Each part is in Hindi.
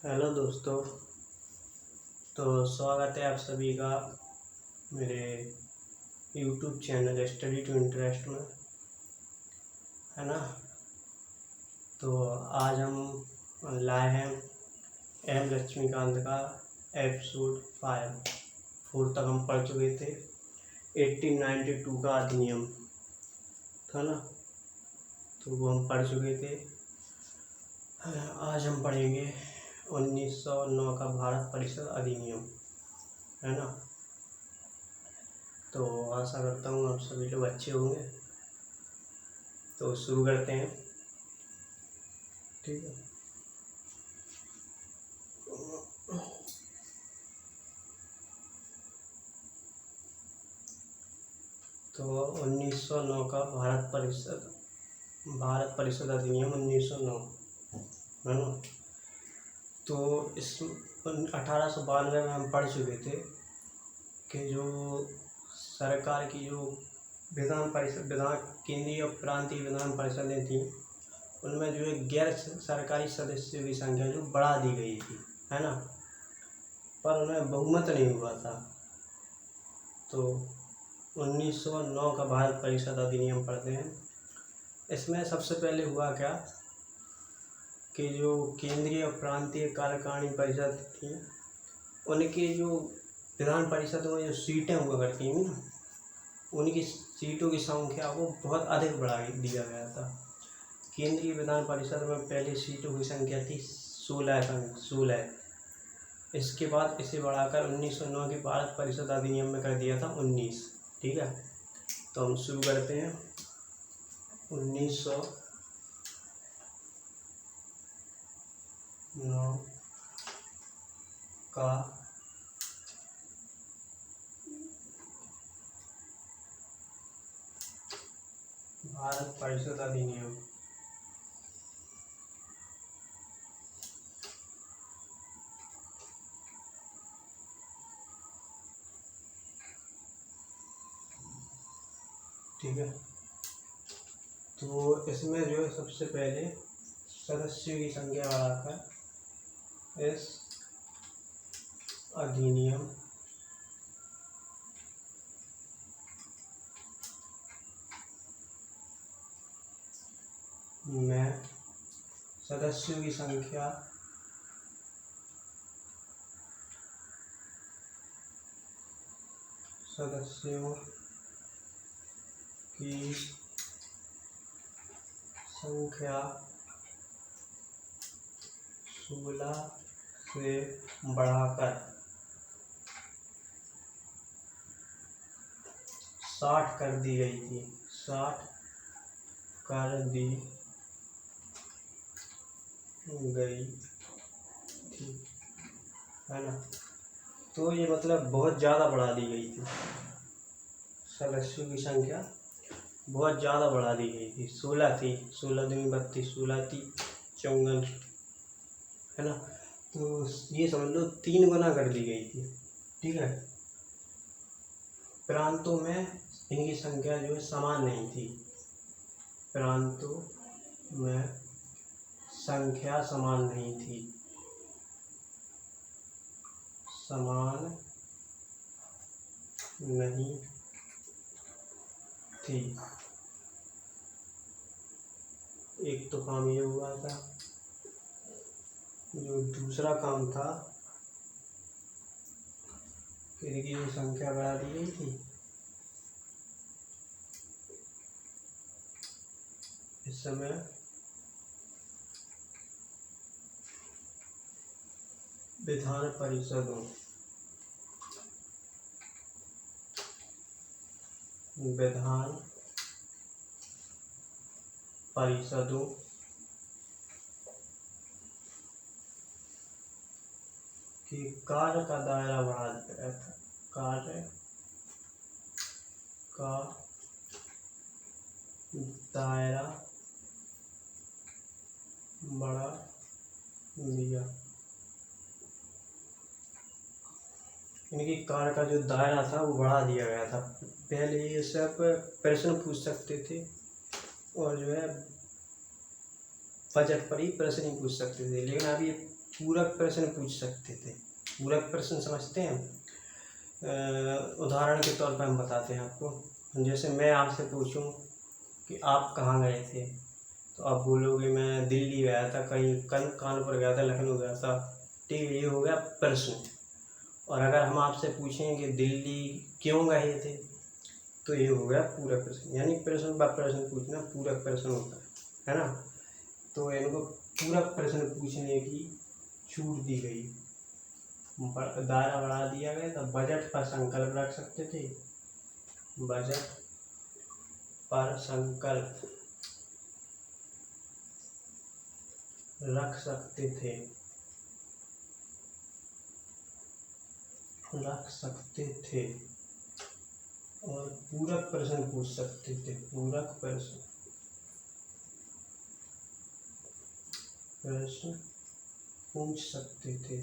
हेलो दोस्तों। तो स्वागत है आप सभी का मेरे YouTube channel study to interest में, है ना। तो आज हम लाए हैं एम लक्ष्मीकांत का एपिसोड 4 तक हम पढ़ चुके थे। 1892 का अधिनियम था ना, तो वो हम पढ़ चुके थे। आज हम पढ़ेंगे 1909 का भारत परिषद अधिनियम, है ना। तो आशा करता हूँ आप सभी लोग अच्छे होंगे। तो शुरू करते हैं, ठीक है। तो 1909 का भारत परिषद अधिनियम 1909, है ना। तो इस 1892 में हम पढ़ चुके थे कि जो सरकार की जो केंद्रीय और प्रांतीय विधान परिषदें थी, उनमें जो है गैर सरकारी सदस्यों की संख्या जो बढ़ा दी गई थी, है ना, पर उन्हें बहुमत नहीं हुआ था। तो 1909 का भारत परिषद अधिनियम पढ़ते हैं। इसमें सबसे पहले हुआ क्या कि जो केंद्रीय और प्रांतीय कार्यकारिणी परिषद थी, उनकी जो विधान परिषद में जो सीटें हुआ करती थी ना, उनकी सीटों की संख्या को बहुत अधिक बढ़ा दिया गया था। केंद्रीय विधान परिषद में पहले सीटों की संख्या थी 16। इसके बाद इसे बढ़ाकर 1909 के भारत परिषद अधिनियम में कर दिया था 19, ठीक है। तो हम शुरू करते हैं। 1909 का भारत परिषद अधिनियम, ठीक है। तो इसमें जो है सबसे पहले सदस्यों की संख्या बढ़ाकर इस अधिनियम में सदस्यों की संख्या सदस्यों की संख्या 16 से बढ़ाकर 60 कर दी गई थी। 60 कर दी गई थी, है ना। तो ये मतलब बहुत ज़्यादा बढ़ा दी गई थी, सदस्यों की संख्या बहुत ज़्यादा बढ़ा दी गई थी। 16 थी, 16 दूनी 32, 16 थी 54, है ना। तो ये समझ लो 3 गुना कर दी गई थी, ठीक है। प्रांतों में इनकी संख्या जो है समान नहीं थी, प्रांतों में संख्या समान नहीं थी, समान नहीं थी। एक तो काम ये हुआ था। जो दूसरा काम था कि इनकी जो संख्या बढ़ा दी गई थी, इस समय विधान परिषदों के कार्य का दायरा बढ़ा दिया गया था। कार्य का दायरा बढ़ा दिया। इनकी कार्य का जो दायरा था वो बढ़ा दिया गया था। पहले ये सब प्रश्न पूछ सकते थे और जो है बजट पर ही प्रश्न ही पूछ सकते थे, लेकिन अभी पूरक प्रश्न पूछ सकते थे। पूरक प्रश्न समझते हैं? उदाहरण के तौर पर हम बताते हैं आपको। जैसे मैं आपसे पूछूं कि आप कहाँ गए थे, तो आप बोलोगे मैं दिल्ली गया था, कहीं कानपुर गया था, लखनऊ गया था। ठीक है, ये हो गया प्रश्न। और अगर हम आपसे पूछें कि दिल्ली क्यों गए थे, तो ये हो गया पूरक प्रश्न। यानी प्रश्न व प्रश्न पूछना पूरक प्रश्न होता है ना। तो इनको पूरक प्रश्न पूछने की छूट दी गई, दायरा बढ़ा दिया गया। तो बजट पर संकल्प रख सकते थे, बजट पर संकल्प रख सकते थे, और पूरक प्रश्न पूछ सकते थे। पूरक प्रश्न पूछ सकते थे।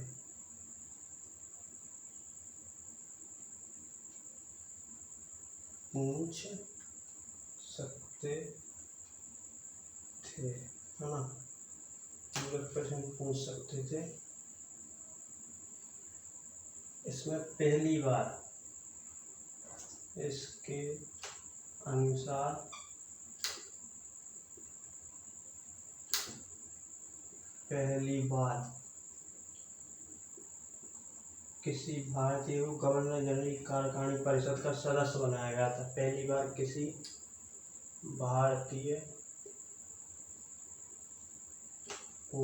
है ना, पूरक प्रश्न पूछ सकते थे। इसमें पहली बार इसके अनुसार पहली बार किसी भारतीय को गवर्नर जनरल कार्यकारिणी परिषद का सदस्य बनाया गया था। पहली बार किसी भारतीय को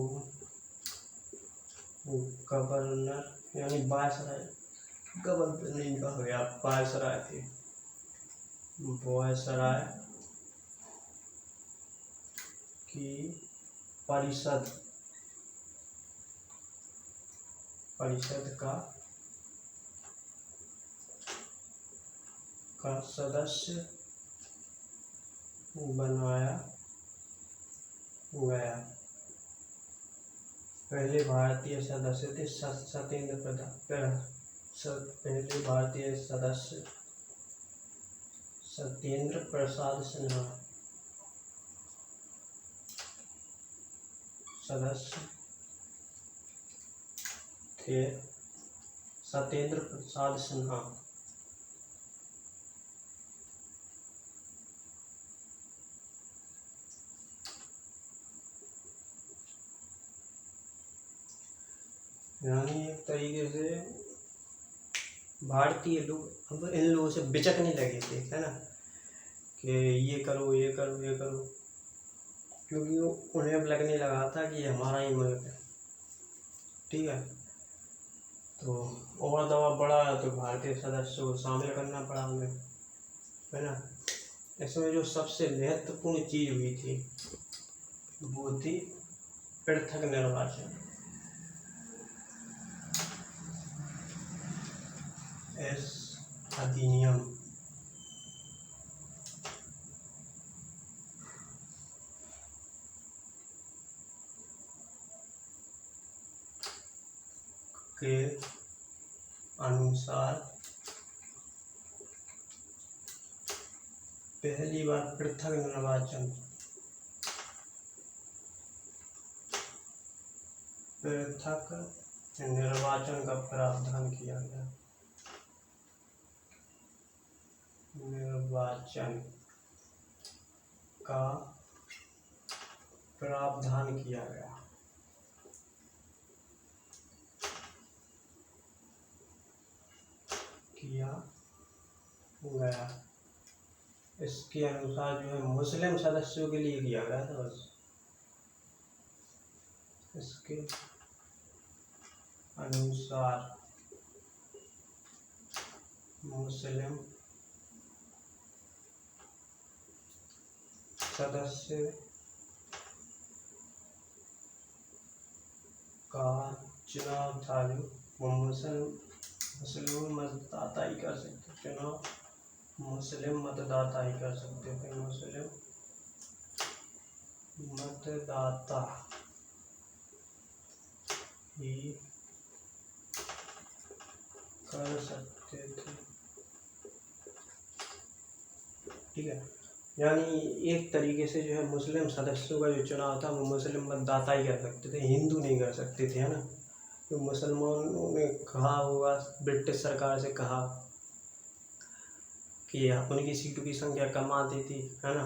गवर्नर यानी वायसराय, गवर्नर नहीं कहा गया, वायसराय थे, वायसराय की परिषद का सदस्य बनाया गया। पहले भारतीय सदस्य थे सत्येंद्र प्रसाद। पहले भारतीय सदस्य सत्येंद्र प्रसाद सिन्हा, सदस्य थे सत्येंद्र प्रसाद सिन्हा। यानी एक तरीके से भारतीय लोग अब इन लोगों से बिचकने लगे थे, है ना, कि ये करो ये करो ये करो, क्योंकि उन्हें अब लगने लगा था कि ये हमारा ही मुल्क है। ठीक है, तो और दबाव बढ़ा तो भारतीय सदस्यों को शामिल करना पड़ा उन्हें, है ना। इसमें जो सबसे महत्वपूर्ण चीज़ हुई थी वो थी पृथक निर्वाचन। इस अधिनियम के अनुसार पहली बार पृथक निर्वाचन का प्रावधान किया गया। निर्वाचन का प्रावधान किया गया। इसके अनुसार जो है मुस्लिम सदस्यों के लिए किया गया था बस। इसके अनुसार मुस्लिम सदस्य का चुनाव था जो मुस्लिम मतदाता ही कर सकते, चुनाव मुस्लिम मतदाता ही कर सकते थे। मुस्लिम मतदाता ही कर सकते थे। ठीक है, यानी एक तरीके से जो है मुस्लिम सदस्यों का जो चुनाव था वो मुस्लिम मतदाता ही कर सकते थे, हिंदू नहीं कर सकते थे, है ना। जो मुसलमानों ने कहा होगा, ब्रिटिश सरकार से कहा कि उनकी सीटों की संख्या कम आती थी, है ना,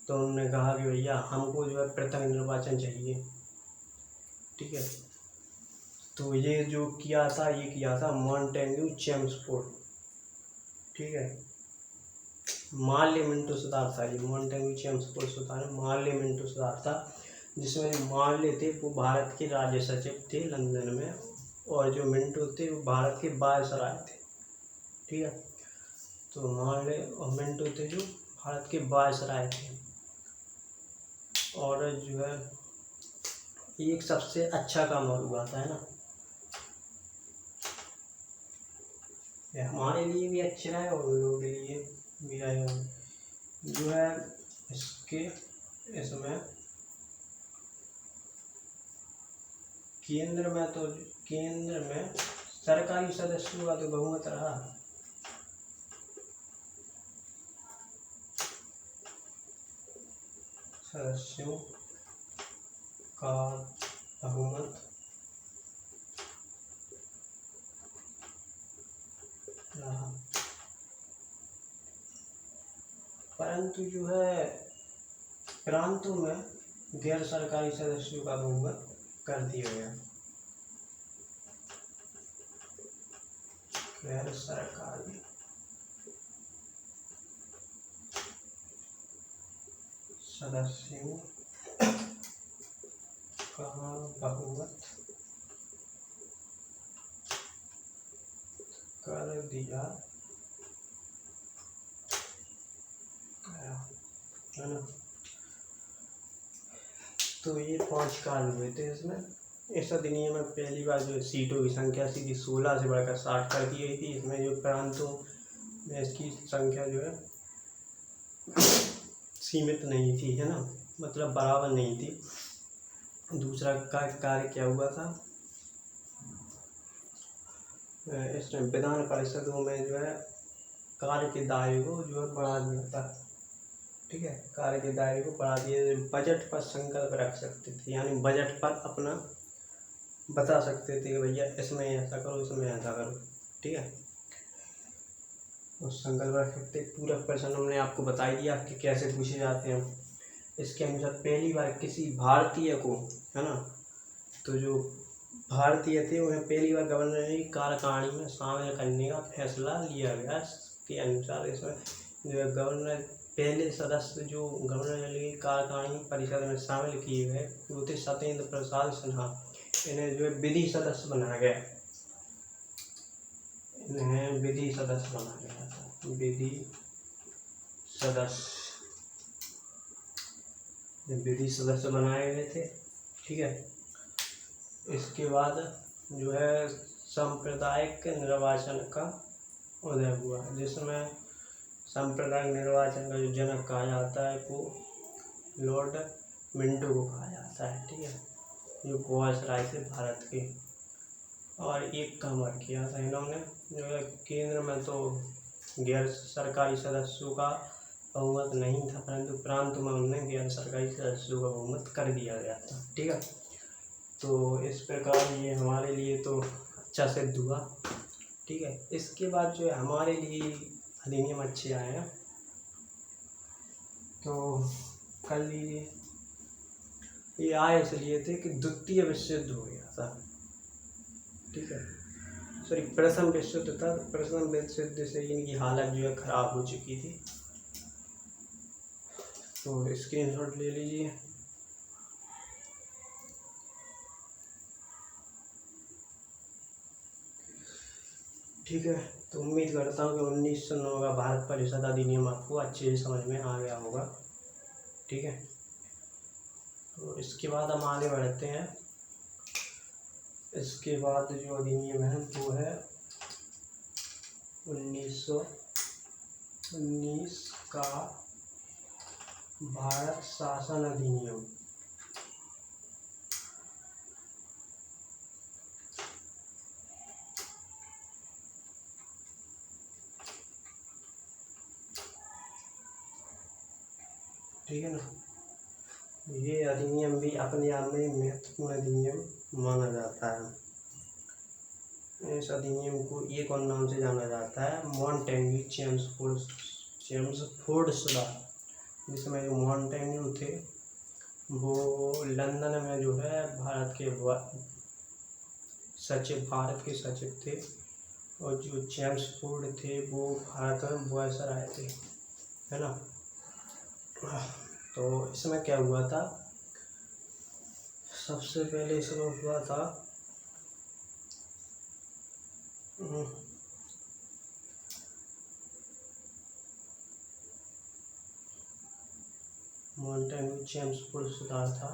तो उन्होंने कहा कि भैया हमको जो है पृथक निर्वाचन चाहिए। ठीक है, तो ये जो किया था, ये किया था मॉन्टेग्यू चेम्सफोर्ड। ठीक है, मार्ले मिंटो सुधार था ये, मॉन्टेग्यू चेम्सफोर्ड सुधार, मार्ले मिंटो सुधार था, जिसमें जो मार्ले थे वो भारत के राज्य सचिव थे लंदन में, और जो मिंटो थे वो भारत के वायसराय थे। ठीक है, तो मार्ले और मिंटो थे जो भारत के वायसराय थे। और जो है एक सबसे अच्छा काम और हुआ था, है ना, ये हमारे लिए भी अच्छा है और उन लोगों के लिए भी है। जो है इसके इसमें केंद्र में सरकारी सदस्यों का तो बहुमत रहा। सदस्यों का बहुमत रहा, परंतु जो है प्रांतों में गैर सरकारी सदस्यों का बहुमत कर दिया गया। गैर सरकारी सदस्यों का बहुमत कर दिया गया, है ना। तो ये 5 कार्य हुए थे इसमें। इस अधिनियम में पहली बार जो सीटों की संख्या सीधी 16 से बढ़कर 60 कर दी गई थी। इसमें जो प्रांतों में इसकी संख्या जो है सीमित नहीं थी, है ना, मतलब बराबर नहीं थी। दूसरा कार्य क्या हुआ था, इसमें विधान परिषदों में जो है कार्य के दायरे को जो है बढ़ा दिया था। ठीक है, कार्य के दायरे को बढ़ा दिया, बजट पर संकल्प रख सकते थे, यानी बजट पर अपना बता सकते थे कि भैया इसमें ऐसा करो, इसमें ऐसा करो। ठीक है, उस संकल्प रख सकते। पूरक प्रश्न हमने आपको बता दिया कि कैसे पूछे जाते हैं। इसके अनुसार पहली बार किसी भारतीय को, है ना, तो जो भारतीय थे उन्हें पहली बार गवर्नर की कार्यकारिणी में शामिल करने का फैसला लिया गया। के अनुसार इसमें जो है गवर्नर पहले सदस्य जो गवर्नर जनरल की कार्यकारिणी परिषद में शामिल किए गए वो थे सत्येंद्र प्रसाद सिन्हा। इन्हें जो है विधि सदस्य बनाया गया, इन्हें विधि सदस्य बनाया गया था, विधि सदस्य बनाए गए थे। ठीक है, इसके बाद जो है सांप्रदायिक निर्वाचन का उदय हुआ, जिसमें सांप्रदायिक निर्वाचन का जो जनक कहा जाता है वो लॉर्ड मिंटो को कहा जाता है। ठीक है, जो वायसराय थे भारत के। और एक काम और किया था इन्होंने, जो है केंद्र में तो गैर सरकारी सदस्यों का बहुमत नहीं था, परंतु प्रांत में उन्हें गैर सरकारी सदस्यों का बहुमत कर दिया गया था। ठीक है, तो इस प्रकार ये हमारे लिए तो अच्छा सिद्ध हुआ। ठीक है, इसके बाद जो है हमारे लिए अधिनियम अच्छे आए हैं, तो कर लीजिए। ये आए इसलिए थे कि द्वितीय विश्व युद्ध हो गया था। ठीक है, सॉरी प्रथम विश्व युद्ध था, प्रथम विश्व युद्ध से इनकी हालत जो है खराब हो चुकी थी। तो स्क्रीनशॉट ले लीजिए। ठीक है, तो उम्मीद करता हूँ कि 1909 का भारत परिषद अधिनियम आपको अच्छे से समझ में आ गया होगा। ठीक है, तो इसके बाद हम आगे बढ़ते हैं। इसके बाद जो अधिनियम है वो है 1919 का भारत शासन अधिनियम। ठीक है ना, ये अधिनियम भी अपने आप में महत्वपूर्ण अधिनियम माना जाता है। इस अधिनियम को एक और नाम से जाना जाता है मॉन्टेग्यू चेम्सफोर्ड सुधार, जिसमें जो मॉन्टेग्यू थे वो लंदन में जो है भारत के सचिव थे, और जो चेम्सफोर्ड थे वो भारत में वायसराय थे, है ना। तो इसमें क्या हुआ था, सबसे पहले इसमें हुआ था मॉन्टेग्यू चेम्सफोर्ड सुधार था।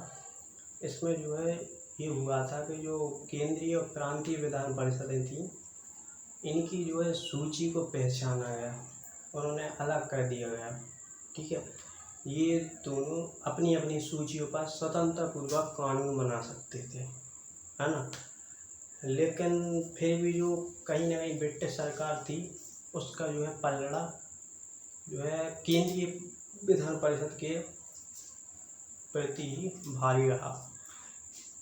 इसमें जो है ये हुआ था कि जो केंद्रीय और प्रांतीय विधान परिषदें थी, इनकी जो है सूची को पहचाना गया और उन्हें अलग कर दिया गया। ठीक है, ये दोनों अपनी अपनी सूचियों पर स्वतंत्र पूर्वक कानून बना सकते थे, है ना। लेकिन फिर भी जो कहीं ना कहीं ब्रिटिश सरकार थी, उसका जो है पलड़ा जो है केंद्रीय विधान परिषद के प्रति भारी रहा।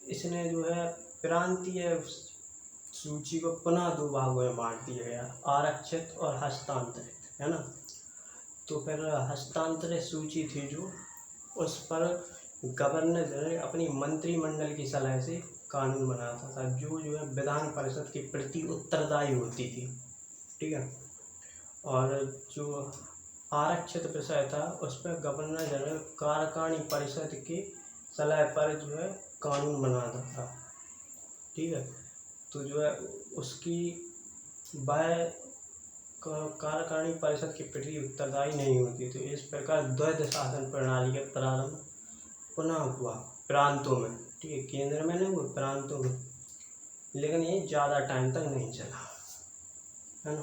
इसने जो है प्रांतीय सूची को पुनः दो भागों में बांट दिया गया, आरक्षित और हस्तांतरित, है ना। तो फिर हस्तांतरित सूची थी जो, उस पर गवर्नर जनरल अपनी मंत्रिमंडल की सलाह से कानून बनाता था, जो है विधान परिषद के प्रति उत्तरदायी होती थी। ठीक है, और जो आरक्षित विषय था उस पर गवर्नर जनरल कार्यकारिणी परिषद की सलाह पर जो है कानून बनाता था। ठीक है, तो जो है उसकी वह कार्यकारिणी परिषद के प्रति उत्तरदायी नहीं होती। तो इस प्रकार द्वैध शासन प्रणाली का प्रारंभ पुनः हुआ प्रांतों में। ठीक है, केंद्र में नहीं हुआ, प्रांतों में, लेकिन ये ज़्यादा टाइम तक नहीं चला, है ना।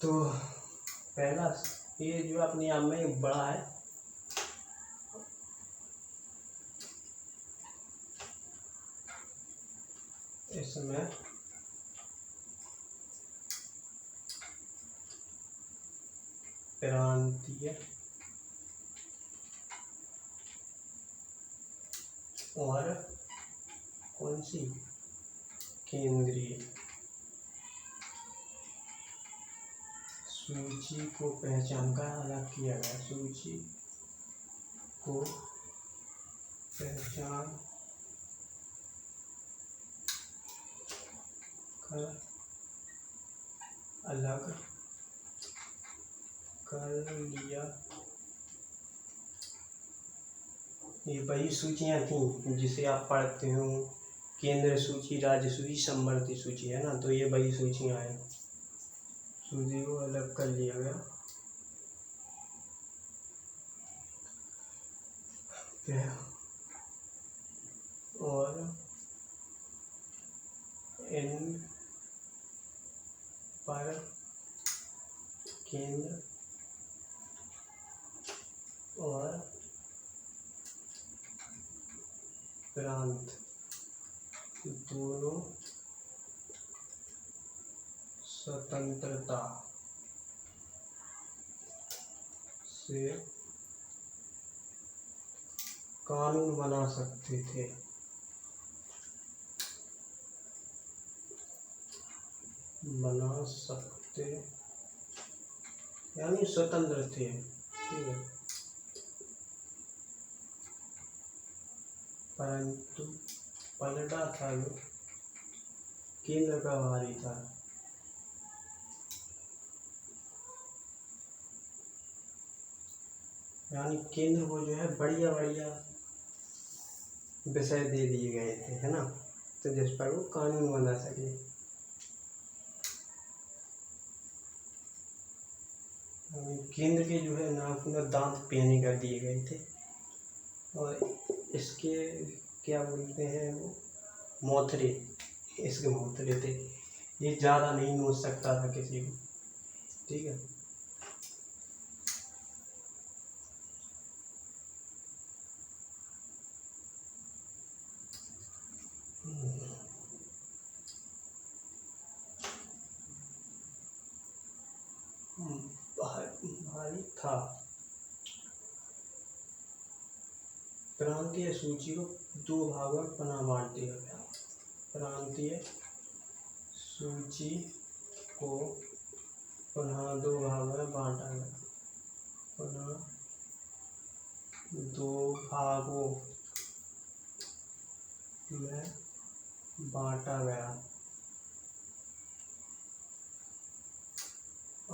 तो पहला ये जो अपने आप में एक बड़ा है, इसमें प्रांतीय और कौन सी केंद्रीय सूची को पहचान कर अलग किया गया, सूची को पहचान कर अलग कर लिया। ये वही सूचियाँ थी जिसे आप पढ़ते हो, केंद्र सूची, राज्य सूची, समवर्ती सूची, है ना। तो ये वही सूचियाँ हैं, सूची को अलग कर लिया गया। और इन पर केंद्र और प्रांत दोनों स्वतंत्रता से कानून बना सकते थे। बना सकते यानी स्वतंत्र थे। ठीक है, परंतु पलड़ा था जो केंद्र का भारी था। यानी केंद्र को जो है बढ़िया बढ़िया विषय दे दिए गए थे, है ना, तो जिस पर वो कानून बना सके। केंद्र के जो है नाक में दांत पहने कर दिए गए थे, और इसके क्या बोलते हैं वो, मोथरे, इसके मोथरे थे। ये ज़्यादा नहीं नोच सकता था किसी को। ठीक है, भारी था। प्रांतीय सूची को दो भागों में पुनः बांट दिया गया। प्रांतीय सूची को पुनः दो भागों में बांटा गया। पुनः दो भागों में बांटा गया।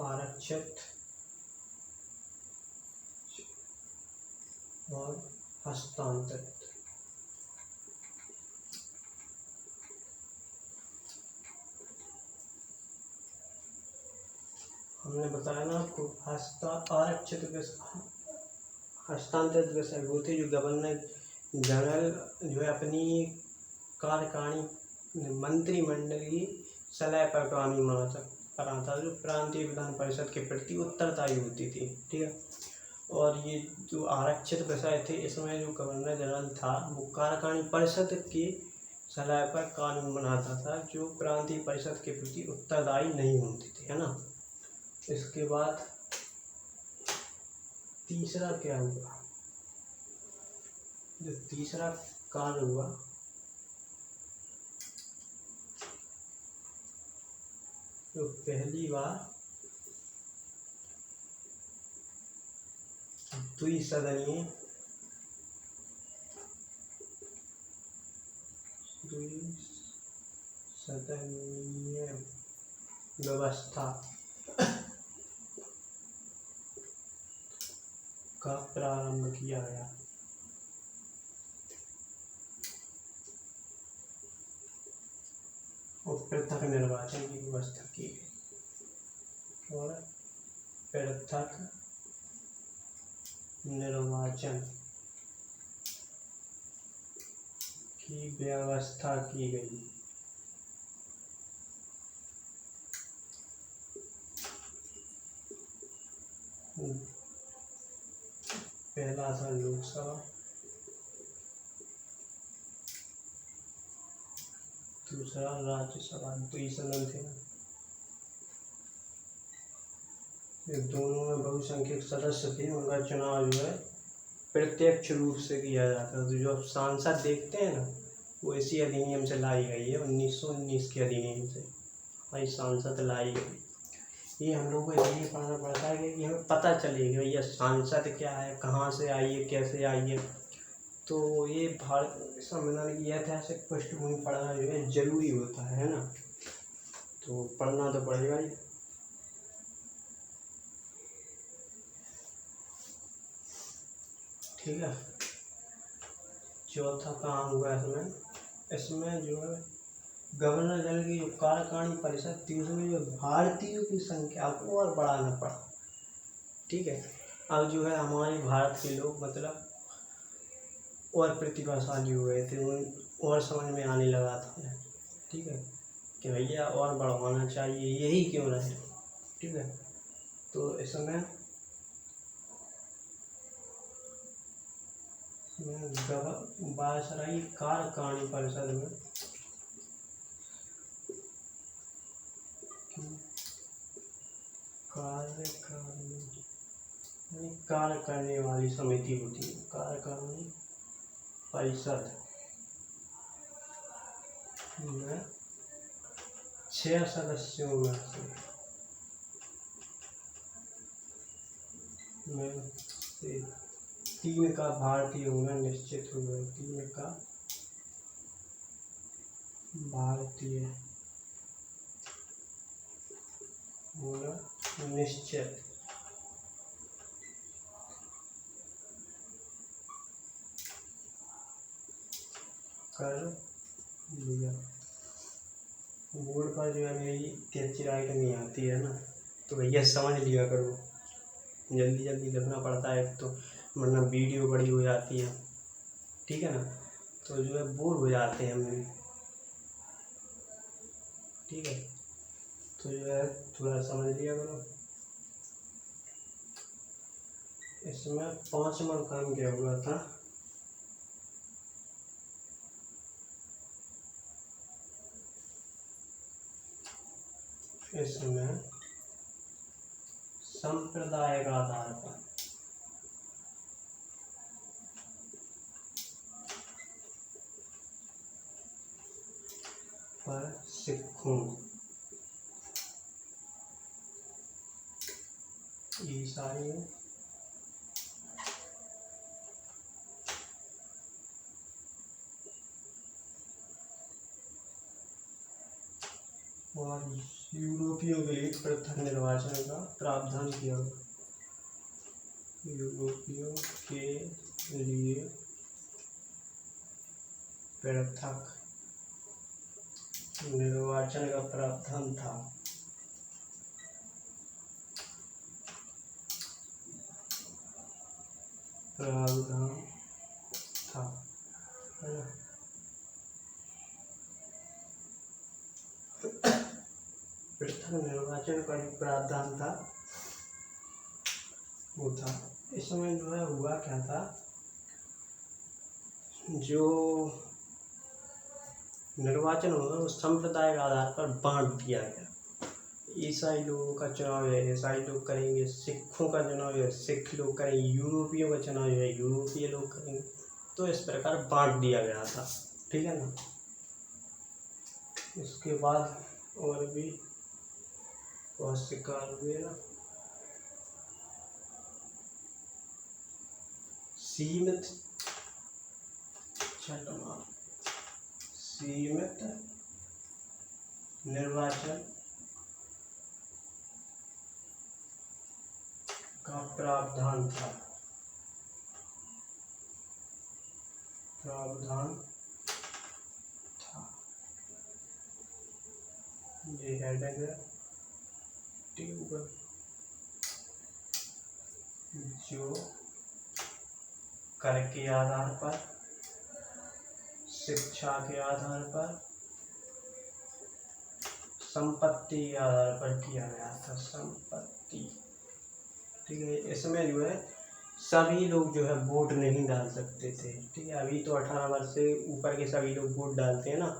आरक्षित और हस्तांतरित। हमने बताया ना आपको आरक्षित हस्तांतरित विषय वो थे जो गवर्नर जनरल जो है अपनी कार्यकारिणी मंत्रिमंडल की सलाह पर कानून बना था, जो प्रांतीय विधान परिषद के प्रति उत्तरदायी होती थी। ठीक है। और ये जो आरक्षित विषय थे इसमें जो गवर्नर जनरल था वो कार्यकारिणी परिषद की सलाह पर कानून बनाता था, जो प्रांतीय परिषद के प्रति उत्तरदायी नहीं होती थी, है ना। इसके बाद तीसरा क्या हुआ, जो तीसरा कांड हुआ तो पहली बार द्विसदनीय व्यवस्था का प्रारंभ किया गया। और पृथक निर्वाचन की व्यवस्था की गई। और पृथक निर्वाचन की व्यवस्था की गई। पहला था लोकसभा, दूसरा राज्यसभा। द्विसदन थे, ये दोनों में बहुसंख्यक सदस्य थे, उनका चुनाव जो है प्रत्यक्ष रूप से किया जाता है। तो जो आप सांसद देखते हैं ना वो इसी अधिनियम से लाई गई है, 1919 के अधिनियम से भाई सांसद लाई गई। ये हम लोग को इसलिए पढ़ना पड़ता है कि हमें पता चले कि भैया सांसद क्या है, कहाँ से आई है, कैसे आई है। तो ये भारत संविधान की ऐतिहासिक पृष्ठभूमि पढ़ना जो है जरूरी होता है ना। तो पढ़ना तो पड़ेगा ही। ठीक है। चौथा काम हुआ इसमें जो है गवर्नर जनरल की जो कार्यकारिणी परिषद थी उसमें जो भारतीयों की संख्या को और बढ़ाना पड़ा। ठीक है। अब जो है हमारे भारत के लोग मतलब और प्रतिभाशाली हो गए थे, उन और समझ में आने लगा था। ठीक है कि भैया और बढ़वाना चाहिए, यही क्यों रहे। ठीक है। तो इसमें वायसराय कार्यकारिणी परिषद में कार्य करने वाली समिति होती है, कार्यकारिणी परिषद में 6 सदस्यों में से 3 का भारतीय होना निश्चित हो गया। 3 का भारतीय होना निश्चित। कर लिया। बोर्ड पर जो है मेरी तेज राइट नहीं आती है ना, तो भैया समझ लिया करो, जल्दी जल्दी लिखना पड़ता है तो, वरना वीडियो बड़ी हो जाती है। ठीक है ना, तो जो है बोर हो जाते हैं हम। ठीक है, तो जो है थोड़ा समझ लिया करो। इसमें 5वां काम क्या हुआ था, इसमें सांप्रदायिक आधार पर सिखों ईसाइयों और यूरोपियों के लिए पृथक निर्वाचन का प्रावधान किया गया। यूरोपियों के लिए पृथक निर्वाचन का प्रावधान था। है ना। पृथक निर्वाचन का जो प्रावधान था वो था। इस समय जो है हुआ क्या था, जो निर्वाचन होगा वो संप्रदाय के आधार पर बांट दिया गया। ईसाई लोगों का चुनाव है ईसाई लोग करेंगे, सिखों का चुनाव है सिख लोग करेंगे, यूरोपियों का चुनाव है यूरोपीय लोग करेंगे। तो इस प्रकार बांट दिया गया था, ठीक है ना। इसके बाद और भी बहुत से कार्य हुए ना। सीमित निर्वाचन का प्रावधान था। ये हेडिंग है ट्यूब, जो कर के आधार पर, शिक्षा के आधार पर, संपत्ति के आधार पर किया गया था। संपत्ति, ठीक है। इसमें जो है सभी लोग जो है वोट नहीं डाल सकते थे, ठीक है। अभी तो 18 वर्ष से ऊपर के सभी लोग वोट डालते हैं ना,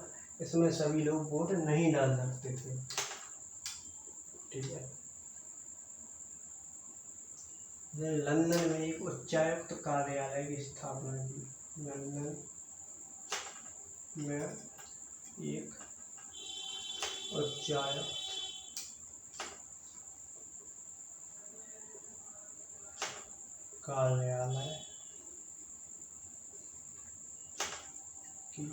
इसमें सभी लोग वोट नहीं डाल सकते थे, ठीक है। लंदन में एक उच्चायुक्त कार्यालय की स्थापना की। लंदन में एक उच्चायुक्त कार्यालय की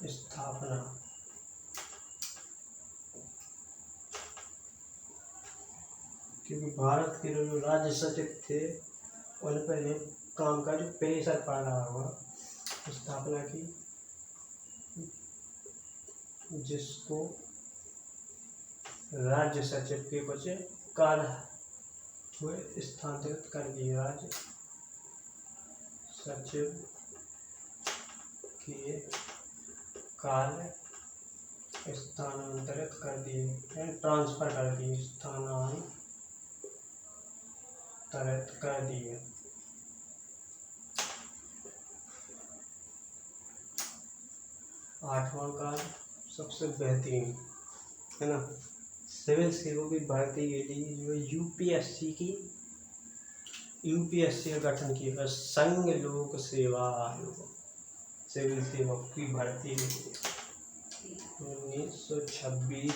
स्थापना, क्योंकि भारत के जो राज्य सचिव थे उन पर ये काम का जो प्रेशर पड़ रहा हुआ, स्थापना की, जिसको राज्य सचिव के कुछ कार्य हुए स्थानांतरित कर दिए। राज्य सचिव के कार्य स्थानांतरित कर दिए, ट्रांसफर कर दिए, स्थानांतरित कर दिए। आठवां कार्य सबसे बेहतरीन है ना, सिविल सेवकों की भर्ती के लिए जो यूपीएससी का गठन किया, संघ लोक सेवा आयोग, सिविल सेवक की भर्ती के लिए 1926